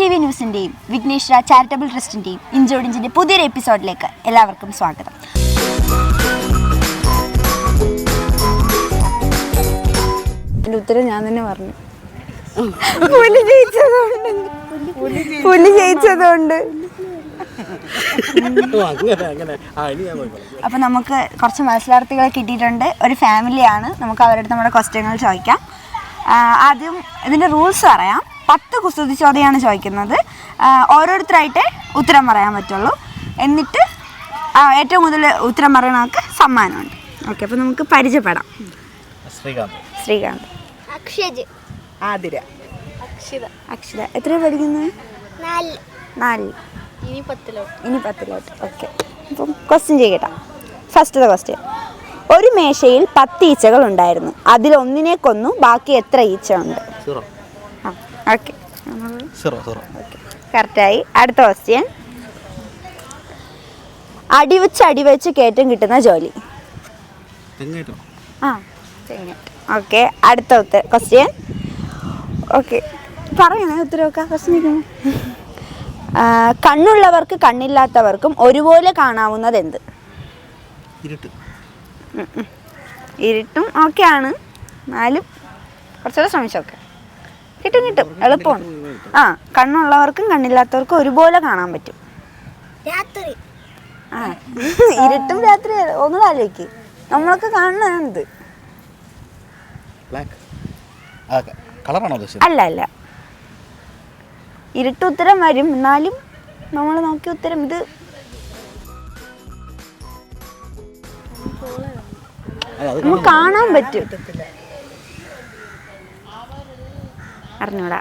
NDTV ന്യൂസിൻ്റെയും Vighneshwara charitable ട്രസ്റ്റിൻ്റെയും ഇഞ്ചോടിഞ്ചിൻ്റെ പുതിയൊരു എപ്പിസോഡിലേക്ക് എല്ലാവർക്കും സ്വാഗതം. എൻ്റെ ഉത്തരം ഞാൻ തന്നെ പറഞ്ഞു. പുലി ജയിച്ചതുകൊണ്ട് അപ്പം നമുക്ക് കുറച്ച് മത്സരാർത്ഥികളെ കിട്ടിയിട്ടുണ്ട്. ഒരു ഫാമിലിയാണ്. നമുക്ക് അവരുടെ അടുത്ത് നമ്മുടെ ക്വസ്റ്റ്യനുകൾ ചോദിക്കാം. ആദ്യം ഇതിൻ്റെ റൂൾസ് പറയാം. 10 കുസൃതി ചോദ്യമാണ് ചോദിക്കുന്നത്. ഓരോരുത്തരായിട്ട് ഉത്തരം പറയാൻ പറ്റുള്ളൂ. എന്നിട്ട് ഏറ്റവും കൂടുതൽ ഉത്തരം പറയണവർക്ക് സമ്മാനമുണ്ട്. ഓക്കെ, അപ്പോൾ നമുക്ക് പരിചയപ്പെടാം. ശ്രീകാന്ത്, ആതിര, അക്ഷിത. എത്രയാണ് പഠിക്കുന്നത്? 4. ഇനി 10ലോട്ട്. ഓക്കെ, അപ്പം ക്വസ്റ്റ്യൻ ചെയ്യട്ടെ. ഫസ്റ്റത്തെ ക്വസ്റ്റ്യൻ. ഒരു മേശയിൽ 10 ഈച്ചകൾ ഉണ്ടായിരുന്നു. അതിലൊന്നിനെ കൊന്നു. ബാക്കി എത്ര ഈച്ച ഉണ്ട്? ഓക്കെ, കറക്റ്റായി. അടുത്ത ക്വസ്റ്റ്യൻ. അടിവെച്ച് കയറ്റം കിട്ടുന്ന ജോലി. ഓക്കെ, അടുത്ത ക്വസ്റ്റ്യൻ. ഓക്കെ, പറയണേ ഉത്തരവൊക്കെ. ക്വസ്റ്റ്യൻ കണ്ണുള്ളവർക്ക് കണ്ണില്ലാത്തവർക്കും ഒരുപോലെ കാണാവുന്നത് എന്ത്? ഇരുട്ടും ഓക്കെ ആണ്. എന്നാലും കുറച്ചുകൂടെ ശ്രമിച്ചോക്കെ. കിട്ടും, എളുപ്പമാണ്. കണ്ണുള്ളവർക്കും കണ്ണില്ലാത്തവർക്കും ഒരുപോലെ കാണാൻ പറ്റും. ഇരുട്ടും രാത്രി ഒന്നും ആലോചിക്ക്. നമ്മളൊക്കെ കാണുന്നതാണിത്. അല്ല, ഇരുട്ട് ഉത്തരം വരും. എന്നാലും നമ്മൾ നോക്കിയ ഉത്തരം ഇത്. നമുക്ക് കാണാൻ പറ്റും. അറിഞ്ഞൂടാ.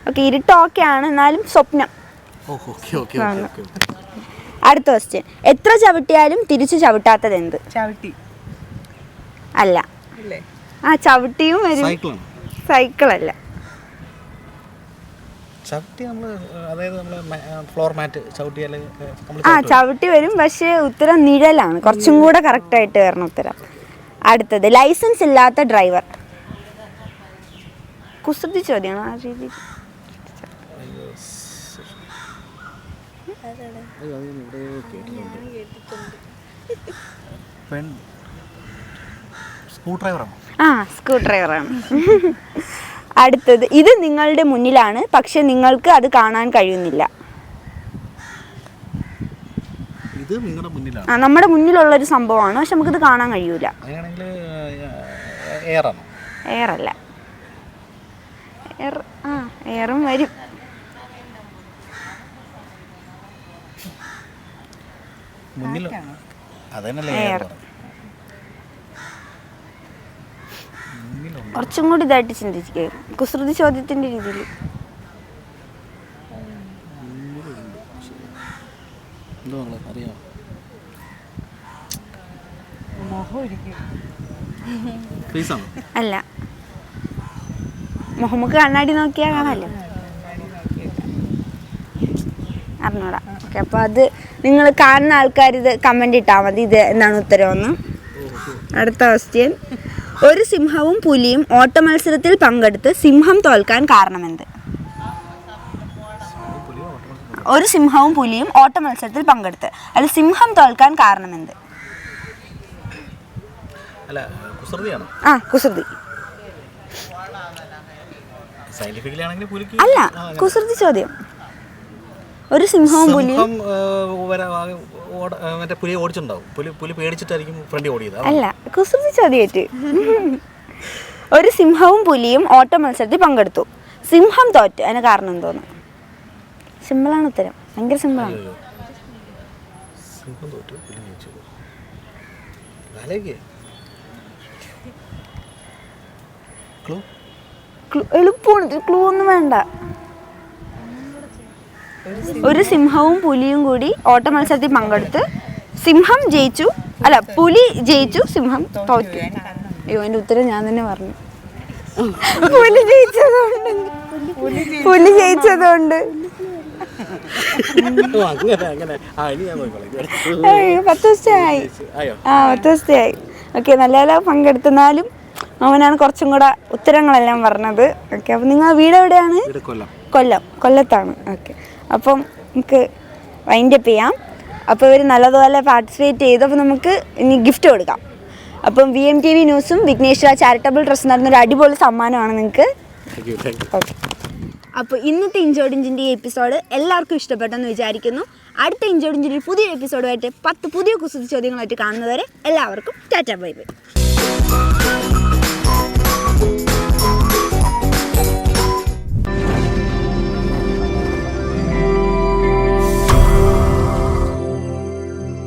ഓക്കെ, ഇരുട്ട് ഓക്കെ ആണ്. എന്നാലും സ്വപ്നം. അടുത്ത ക്വസ്റ്റ്യൻ. എത്ര ചവിട്ടിയാലും തിരിച്ചു ചവിട്ടാത്തത് എന്ത്? ചവിട്ടി. അല്ല. ചവിട്ടിയും വരും. സൈക്കിളല്ല. ചവിട്ടി വരും. പക്ഷേ ഉത്തരം നിഴലാണ്. കുറച്ചും കൂടെ കറക്റ്റ് ആയിട്ട് വരണം ഉത്തരം. അടുത്തത്. ലൈസൻസ് ഇല്ലാത്ത ഡ്രൈവർ. കുസൃതി ചോദ്യമാണ് ആ രീതി. സ്ക്രൂ ഡ്രൈവറാണ്. അടുത്തത്. ഇത് നിങ്ങളുടെ മുന്നിലാണ്, പക്ഷെ നിങ്ങൾക്ക് അത് കാണാൻ കഴിയുന്നില്ല. നമ്മുടെ മുന്നിലുള്ളൊരു സംഭവമാണ്, പക്ഷെ നമുക്കിത് കാണാൻ കഴിയൂല. എയറല്ല. എയറും വരും. കുറച്ചും കൂടി ഇതായിട്ട് ചിന്തിക്കുക. കുസൃതി ചോദ്യത്തിന്റെ രീതിയിൽ. അല്ല, മുഹമ്മക്ക് കണ്ണാടി നോക്കിയാൽ കാണാമല്ലോ. അറിഞ്ഞൂടാ. ഓക്കെ, അപ്പോൾ അത് നിങ്ങൾ കാണുന്ന ആൾക്കാർ ഇത് കമൻ്റ് ഇട്ടാൽ മതി. ഇത് എന്താണ് ഉത്തരവെന്ന്. അടുത്ത ക്വസ്റ്റ്യൻ. ഒരു സിംഹവും പുലിയും ഓട്ട മത്സരത്തിൽ പങ്കെടുത്ത് സിംഹം തോൽക്കാൻ കാരണമെന്ത്? ഒരു സിംഹവും പുലിയും ഓട്ട മത്സരത്തിൽ പങ്കെടുത്ത് അതിൽ സിംഹം തോൽക്കാൻ കാരണമെന്ത്? കുസൃതി. അല്ല, കുസൃതി ചോദ്യം. ഒരു സിംഹവും പുലിയും. അല്ല, കുസൃതി ചോദ്യമായിട്ട്. ഒരു സിംഹവും പുലിയും ഓട്ട മത്സരത്തിൽ പങ്കെടുത്തു. സിംഹം തോറ്റ്. അതിന് കാരണം എന്തോന്ന്? സിമ്പിളാണ് ഉത്തരം. ഭയങ്കര സിമ്പിളാണ്. എളുപ്പമാണ്. ക്ലൂ ഒന്നും വേണ്ട. ഒരു സിംഹവും പുലിയും കൂടി ഓട്ട മത്സരത്തിൽ പങ്കെടുത്ത് സിംഹം ജയിച്ചു. അല്ല, പുലി ജയിച്ചു, സിംഹം തോറ്റു. അയ്യോ, എൻ്റെ ഉത്തരം ഞാൻ തന്നെ പറഞ്ഞു. പുലി ജയിച്ചതുകൊണ്ട്. 10 ദിവസമായി. ഓക്കെ, നല്ല പങ്കെടുത്തെന്നാലും അവനാണ് കുറച്ചും കൂടെ ഉത്തരങ്ങളെല്ലാം പറഞ്ഞത്. ഓക്കെ, അപ്പോൾ നിങ്ങൾ വീട് എവിടെയാണ്? കൊല്ലത്താണ്. ഓക്കെ, അപ്പം നമുക്ക് വൈൻഡപ്പ് ചെയ്യാം. അപ്പോൾ ഇവർ നല്ലതുപോലെ പാർട്ടിസിപ്പേറ്റ് ചെയ്തു. അപ്പോൾ നമുക്ക് ഇനി ഗിഫ്റ്റ് കൊടുക്കാം. അപ്പം VMTV ന്യൂസും വിഘ്നേശ്വര ചാരിറ്റബിൾ ട്രസ്റ്റ് നടന്നൊരു അടിപൊളി സമ്മാനമാണ് നിങ്ങൾക്ക്. ഓക്കെ, അപ്പോൾ ഇന്നത്തെ ഇഞ്ചോടിഞ്ചിൻ്റെ ഈ എപ്പിസോഡ് എല്ലാവർക്കും ഇഷ്ടപ്പെട്ടെന്ന് വിചാരിക്കുന്നു. അടുത്ത ഇഞ്ചോടിഞ്ചിൻ്റെ പുതിയ എപ്പിസോഡുമായിട്ട് 10 പുതിയ കുസൃതി ചോദ്യങ്ങളായിട്ട് കാണുന്നവരെ എല്ലാവർക്കും ടാറ്റ ബൈ ബൈ.